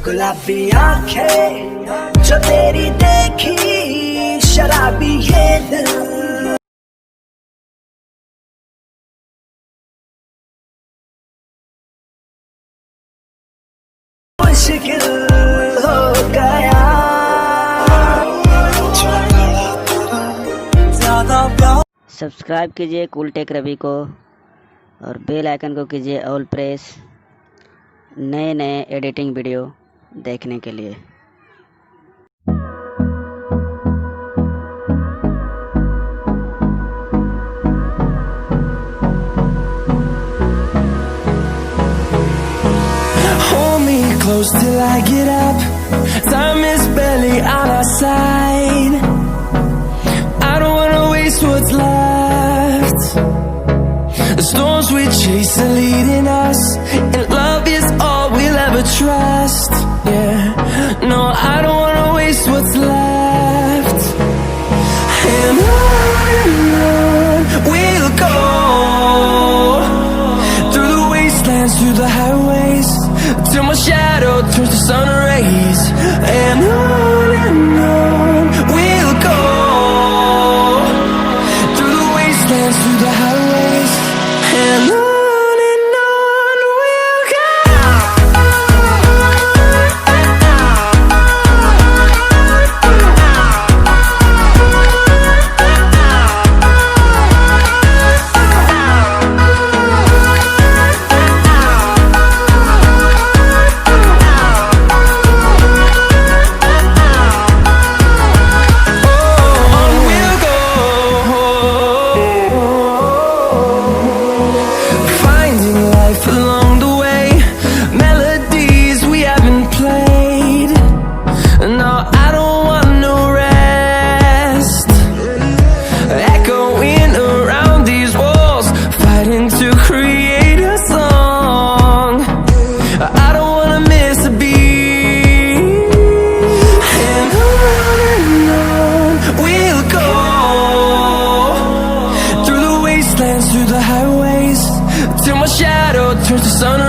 गुलाबी आंखें जो तेरी देखी शराबी ये दिल मुश्किल हो गया ज्यादा प्यार। सब्सक्राइब कीजिए कूल टेक रवि को और बेल आइकन को कीजिए ऑल प्रेस नए नए एडिटिंग वीडियो देखने के लिए। Hold me close till I get up. Time is barely on our side. I don't wanna waste what's left. The storms we chase are leading us, and love is all we'll ever trust. Yeah, no, I don't wanna waste what's left. And on we'll go, through the wastelands, through the highways, till my shadow turns to sun rays. And on we'll go, through the wastelands, through the highways, and on we'll go. Through the highways, till my shadow turns to sun